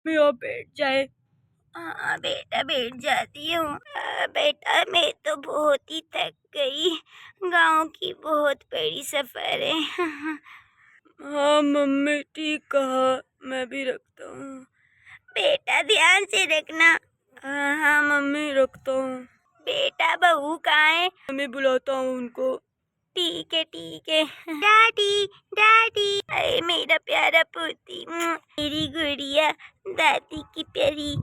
मैं आप बैठ जाए। हाँ बेटा, बैठ जाती हूँ। बेटा, मैं तो बहुत ही थक गई। गांव की बहुत बड़ी सफर है। हाँ मम्मी, ठीक कहा, मैं भी रखता हूँ। बेटा, ध्यान से रखना। हाँ हाँ मम्मी, रखता हूँ। बेटा, बहू कहाँ है? मैं बुलाता हूँ उनको। ठीक है, ठीक है। डैडी, डैडी, अरे मेरा प्यारा पोती, मेरी गुड़िया, दादी की प्यारी।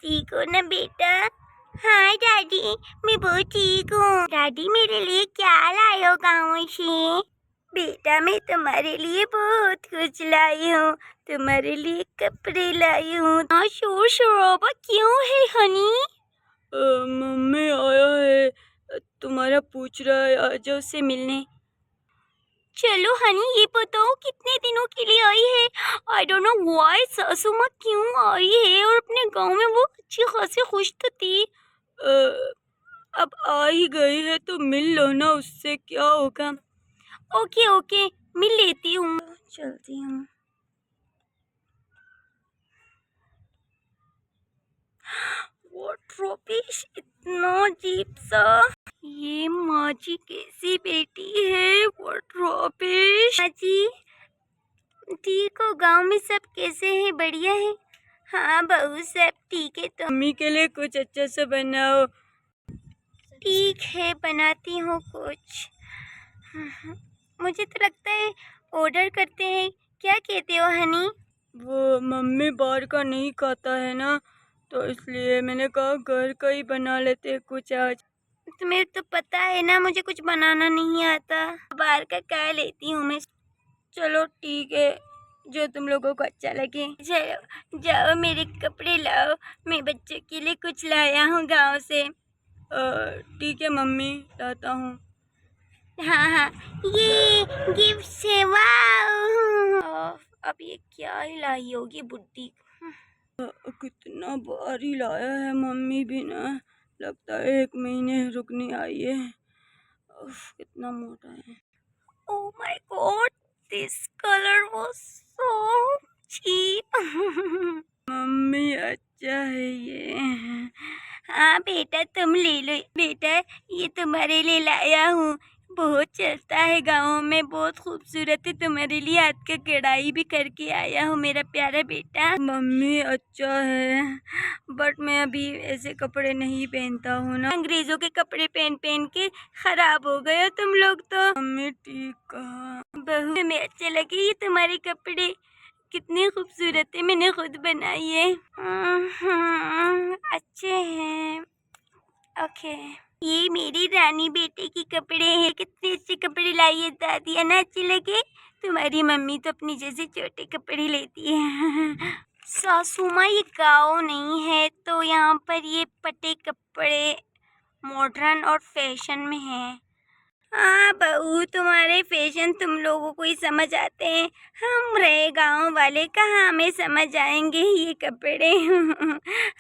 ठीक हो ना बेटा? हाँ डैडी, मैं बहुत ठीक हूँ। डैडी, मेरे लिए क्या लाए हो गाँव से? बेटा, मैं तुम्हारे लिए बहुत कुछ लाई हूँ। तुम्हारे लिए कपड़े लाई हूँ। शोर शराबा क्यों है हनी? मम्मी आया है, तुम्हारा पूछ रहा है, आ जाओ उससे मिलने। चलो हनी, ये बताओ कितने दिनों के लिए आई है? आई डोंट नो व्हाई सासू माँ क्यों आई है, और अपने गांव में वो अच्छी खासी खुश तो थी। अब आ ही गई है तो मिल लो ना, उससे क्या होगा। ओके ओके, मिल लेती हूँ। चलती हूँ। व्हाट रॉबिश, इतना अजीब सा। ये माँ जी कैसी बेटी है? व्हाट रॉबिश। माँ जी, ठीक हो? गांव में सब कैसे हैं? बढ़िया है? हाँ बहू, सब ठीक है। तो मम्मी के लिए कुछ अच्छा सा बनाओ। ठीक है, बनाती हूँ कुछ। मुझे तो लगता है ऑर्डर करते हैं। क्या कहते हो हनी? वो मम्मी बाहर का नहीं खाता है ना, तो इसलिए मैंने कहा घर का ही बना लेते कुछ आज। तुम्हें तो पता है ना, मुझे कुछ बनाना नहीं आता। बाहर का क्या लेती हूँ मैं। चलो ठीक है, जो तुम लोगों को अच्छा लगे। चलो जाओ, मेरे कपड़े लाओ। मैं बच्चों के लिए कुछ लाया हूँ गांव से। ठीक है मम्मी, लाता हूँ। हाँ हाँ, ये गिफ्ट है, वाह। अब ये क्या ही लाई होगी बुड्ढी। कितना भारी लाया है मम्मी भी ना, लगता है 1 महीने रुकने आई है। कितना मोटा है। Oh my god, this color was so cheap. Mummy अच्छा है ये। हाँ बेटा, तुम ले लो। बेटा, ये तुम्हारे लिए लाया हूँ। बहुत चलता है गाँव में, बहुत खूबसूरत है। तुम्हारे लिए हाथ का कढ़ाई भी करके आया हूँ मेरा प्यारा बेटा। मम्मी अच्छा है, बट मैं अभी ऐसे कपड़े नहीं पहनता हूँ ना। अंग्रेजों के कपड़े पहन पहन के खराब हो गए हो तुम लोग तो। मम्मी ठीक कहा। बहू, तुम्हें अच्छे लगे ये तुम्हारे कपड़े? कितने खूबसूरत है, मैंने खुद बनाई है। अच्छे हैं। ओके, ये मेरी रानी बेटे के कपड़े हैं। कितने अच्छे कपड़े लाई है दादी, है ना? अच्छे लगे? तुम्हारी मम्मी तो अपनी जैसे छोटे कपड़े लेती है। सासू माँ, ये गाँव नहीं है, तो यहाँ पर ये पटे कपड़े मॉडर्न और फैशन में है। हाँ बहू, तुम्हारे फैशन तुम लोगों को ही समझ आते हैं। हम रहे गांव वाले, कहाँ हमें समझ आएंगे ये कपड़े।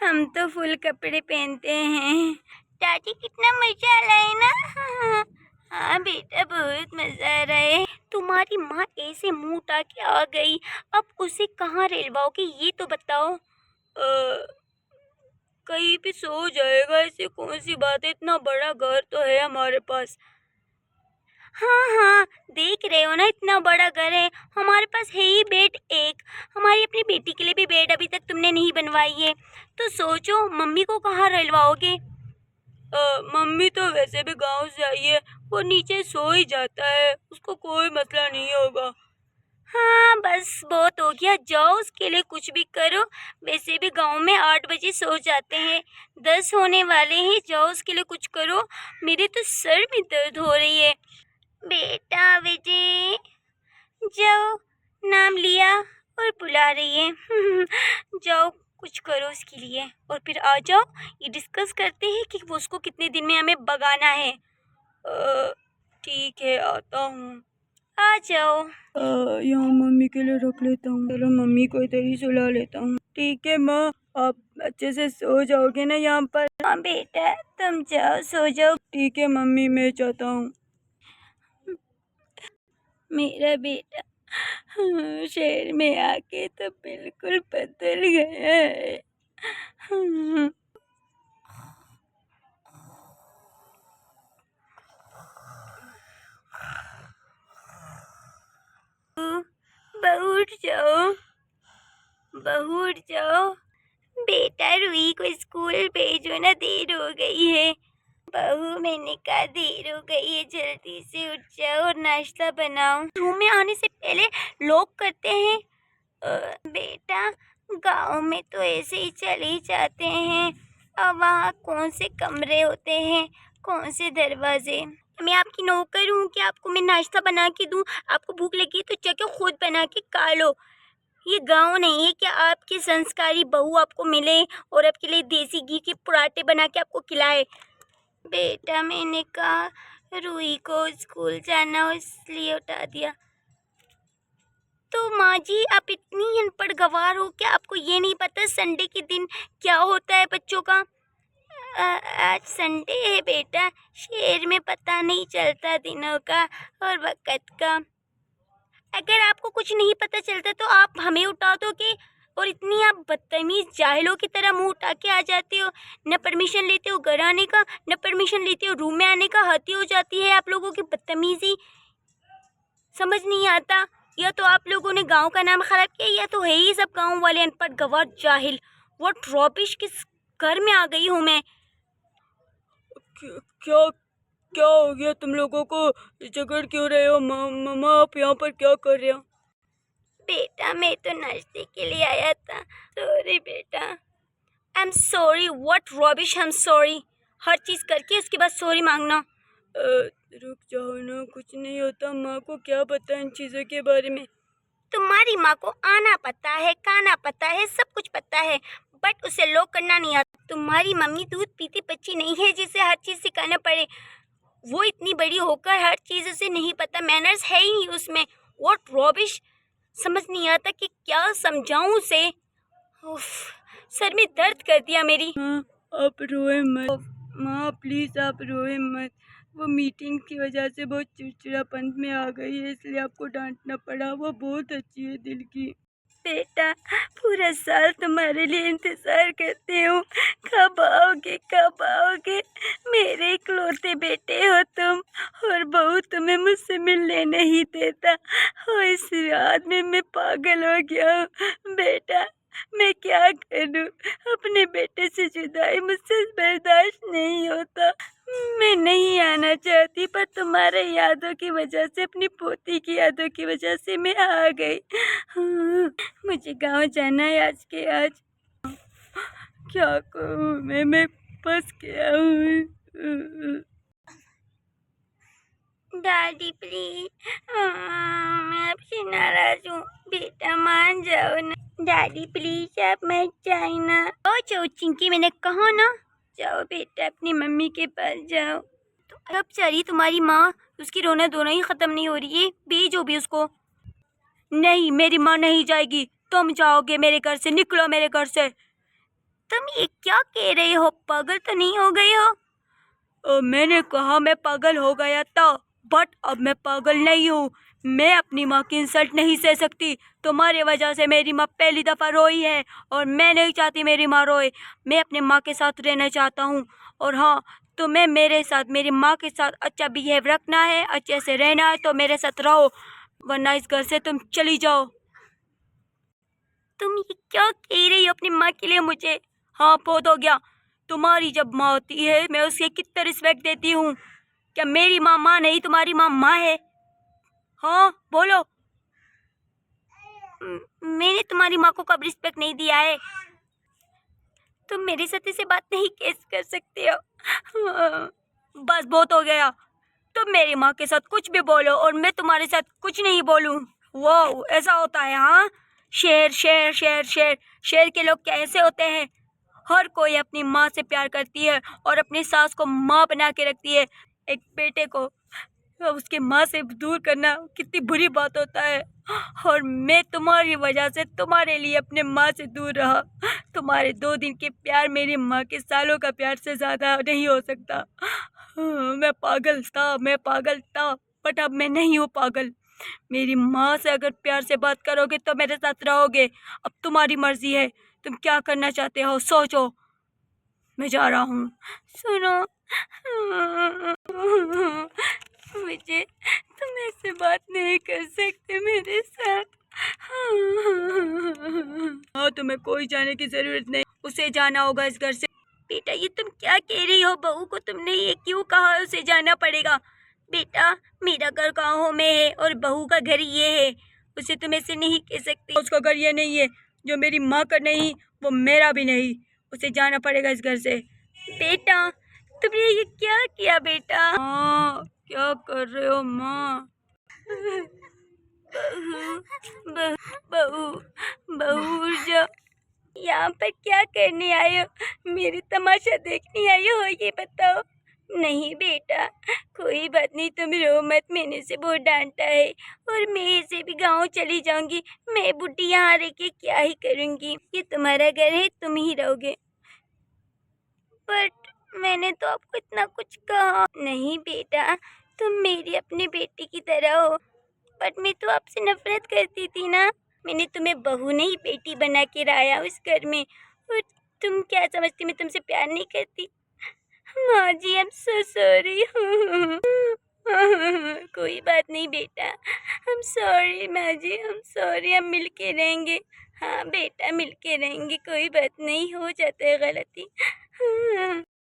हम तो फुल कपड़े पहनते हैं। दादी, कितना मजा आ रहा है ना? हाँ बेटा, बहुत मजा आ रहा है। तुम्हारी माँ ऐसे मुंह उठा के आ गई, अब उसे कहाँ रेलवाओगे ये तो बताओ। कहीं भी सो जाएगा, ऐसी कौन सी बात है, इतना बड़ा घर तो है हमारे पास। हाँ हाँ, देख रहे हो ना, इतना बड़ा घर है। हमारे पास है ही बेड एक। हमारी अपनी बेटी के लिए भी बेड अभी तक तुमने नहीं बनवाई है, तो सोचो मम्मी को कहाँ रहलवाओगे। मम्मी तो वैसे भी गांव से आई है, वो नीचे सो ही जाता है, उसको कोई मसला नहीं होगा। हाँ बस बहुत हो गया, जाओ उसके लिए कुछ भी करो। वैसे भी गांव में 8 बजे सो जाते हैं, 10 होने वाले हैं। जाओ उसके लिए कुछ करो। मेरे तो सर में दर्द हो रही है। बेटा विजय, जाओ, नाम लिया और बुला रही है। जाओ, कुछ करो उसके लिए, और फिर आ जाओ। ये डिस्कस करते हैं कि वो उसको कितने दिन में हमें भगाना है। ठीक है, आता हूँ। आ जाओ। यहाँ मम्मी के लिए रख लेता हूँ। चलो मम्मी को इधर ही सुला लेता हूँ। ठीक है माँ, आप अच्छे से सो जाओगे ना यहाँ पर। हाँ बेटा, तुम जाओ, सो जाओ। ठीक है मम्मी, मैं जाता हूँ। मेरा बेटा, शहर में आके तो बिल्कुल बदल गया है। बहू उठ जाओ, बहू उठ जाओ। बेटा रूही को स्कूल भेजो ना, देर हो गई है। बहू मैंने कहा देर हो गई है, जल्दी से उठ जाओ और नाश्ता बनाओ। रूम में आने से पहले लॉक करते हैं। बेटा गांव में तो ऐसे ही चले ही जाते हैं, और वहाँ कौन से कमरे होते हैं, कौन से दरवाजे। मैं आपकी नौकर हूँ कि आपको मैं नाश्ता बना के दूँ? आपको भूख लगी तो जाके खुद बना के खा लो। ये गांव नहीं है कि आपकी संस्कारी बहू आपको मिले और आपके लिए देसी घी के पराठे बना के आपको खिलाए। बेटा मैंने कहा रूही को स्कूल जाना हो इसलिए उठा दिया। तो माँ जी आप इतनी अनपढ़ गवार हो क्या आपको ये नहीं पता संडे के दिन क्या होता है बच्चों का? आज संडे है बेटा, शहर में पता नहीं चलता दिनों का और वक्त का। अगर आपको कुछ नहीं पता चलता तो आप हमें उठा दोगे, और इतनी आप बदतमीज जाहिलों की तरह मुंह उठा के आ जाते हो। न परमिशन लेते हो घर आने का, न परमिशन लेते हो रूम में आने का। हद ही हो जाती है आप लोगों की बदतमीजी। समझ नहीं आता, या तो आप लोगों ने गांव का नाम खराब किया, या तो है ही सब गांव वाले अनपढ़ गवार जाहिल। व्हाट रॉबिश, किस घर में आ गई हूँ मैं? क्या क्या हो गया तुम लोगों को? झगड़ क्यों रहे हो? मामा आप यहाँ पर क्या कर रहे हो? बेटा मैं तो नाश्ते के लिए आया था। सॉरी बेटा। I am sorry. What rubbish, I am sorry. हर चीज करके उसके बाद सॉरी मांगना। रुक जाओ ना, कुछ नहीं होता। माँ को क्या पता इन चीज़ों के बारे में? तुम्हारी माँ को आना पता है, खाना पता है, सब कुछ पता है, बट उसे लॉक करना नहीं आता। तुम्हारी मम्मी दूध पीती बच्ची नहीं है जिसे हर चीज सिखाना पड़े। वो इतनी बड़ी होकर हर चीज उसे नहीं पता, मैनर्स है ही नहीं उसमें। व्हाट रॉबिश, समझ नहीं आता कि क्या समझाऊं उसे। उफ, सर में दर्द कर दिया मेरी। हाँ, आप रोए मत माँ, प्लीज आप रोए मत। वो मीटिंग की वजह से बहुत चिड़चिड़ापन में आ गई है, इसलिए आपको डांटना पड़ा। वो बहुत अच्छी है दिल की। बेटा पूरा साल तुम्हारे लिए इंतजार करती हूँ, कब आओगे कब आओगे। मेरे इकलौते बेटे हो तुम, और बहू तुम्हें मुझसे मिलने नहीं देता। और इस रात में मैं पागल हो गया हूँ। बेटा मैं क्या करूँ, अपने बेटे से जुदाई मुझसे बर्दाश्त नहीं होता। मैं नहीं आना चाहती, पर तुम्हारे यादों की वजह से, अपनी पोती की यादों की वजह से मैं आ गई। मुझे गांव जाना है आज के आज। क्या करूँ मैं फंस गया हूँ। डैडी प्लीज, मैं आपसे नाराज हूँ। बेटा मान जाओ ना। डैडी प्लीज आप मत जाए ना। ओ चो चिंकी, मैंने कहा ना जाओ बेटा, अपनी मम्मी के पास जाओ। तो अब चली तुम्हारी माँ, उसकी रोना धोना ही खत्म नहीं हो रही है। भेजो भी उसको। नहीं मेरी माँ नहीं जाएगी, तुम जाओगे मेरे घर से। निकलो मेरे घर से। तुम ये क्या कह रहे हो, पागल तो नहीं हो गई हो? मैंने कहा मैं पागल हो गया था, बट अब मैं पागल नहीं हूँ। मैं अपनी माँ की इंसल्ट नहीं सह सकती। तुम्हारी वजह से मेरी माँ पहली दफ़ा रोई है, और मैं नहीं चाहती मेरी माँ रोए। मैं अपने माँ के साथ रहना चाहता हूँ। और हाँ, तुम्हें मेरे साथ, मेरी माँ के साथ अच्छा बिहेव रखना है, अच्छे से रहना है, तो मेरे साथ रहो, वरना इस घर से तुम चली जाओ। तुम ये क्या कह रही हो अपनी माँ के लिए मुझे? हाँ, बहुत हो गया। तुम्हारी जब माँ होती है, मैं उसके कितना रिस्पेक्ट देती हूँ। क्या मेरी माँ माँ नहीं, तुम्हारी माँ माँ है? हाँ बोलो। मैंने तुम्हारी माँ को कब रिस्पेक्ट नहीं दिया है? तुम मेरे साथ ऐसे बात नहीं कैसे कर सकते हो? बस बहुत हो गया। तुम मेरी माँ के साथ कुछ भी बोलो और मैं तुम्हारे साथ कुछ नहीं बोलूँ। वो ऐसा होता है? हाँ, शेर शेर शेर शेर शेर के लोग क्या ऐसे होते हैं? हर कोई अपनी माँ से प्यार करती है और अपनी सास को माँ बना के रखती है। एक बेटे को उसकी माँ से दूर करना कितनी बुरी बात होता है। और मैं तुम्हारी वजह से तुम्हारे लिए अपने माँ से दूर रहा। तुम्हारे 2 दिन के प्यार मेरी माँ के सालों का प्यार से ज़्यादा नहीं हो सकता। मैं पागल था, बट अब मैं नहीं हूँ पागल। मेरी माँ से अगर प्यार से बात करोगे तो मेरे साथ रहोगे। अब तुम्हारी मर्जी है, तुम क्या करना चाहते हो सोचो। मैं जा रहा हूँ। सुनो, मुझे तुम ऐसे बात नहीं कर सकते मेरे साथ। हाँ, तुम्हें कोई जाने की जरूरत नहीं, उसे जाना होगा इस घर से। बेटा, ये तुम क्या कह रही हो? बहू को तुमने ये क्यों कहा उसे जाना पड़ेगा? बेटा, मेरा घर गाँव में है और बहू का घर ये है, उसे तुम ऐसे नहीं कह सकती। उसका घर ये नहीं है, जो मेरी माँ का नहीं वो मेरा भी नहीं, उसे जाना पड़ेगा इस घर से। बेटा, तुमने ये क्या किया बेटा? हाँ, क्या कर रहे हो माँ? बहू, बहू, बहू उठ जाओ। यहाँ पर क्या करने आए हो? मेरी तमाशा देखने आई हो ये बताओ। नहीं बेटा, कोई बात नहीं, तुम रो मत, मैंने से बहुत डांटा है और मैं ऐसे भी गांव चली जाऊंगी। मैं बुढ़ी यहाँ रह के क्या ही करूंगी? ये तुम्हारा घर है, तुम ही रहोगे। बट मैंने तो आपको इतना कुछ कहा नहीं बेटा, तुम मेरी अपनी बेटी की तरह हो। बट मैं तो आपसे नफरत करती थी ना। मैंने तुम्हें बहू नहीं बेटी बना के लाया उस घर में, और तुम क्या समझती मैं तुमसे प्यार नहीं करती? माँ जी, आई एम सो सॉरी। कोई बात नहीं बेटा, हम सॉरी माँ जी, हम सॉरी, हम मिल के रहेंगे। हाँ बेटा, मिल के रहेंगे, कोई बात नहीं, हो जाता है गलती।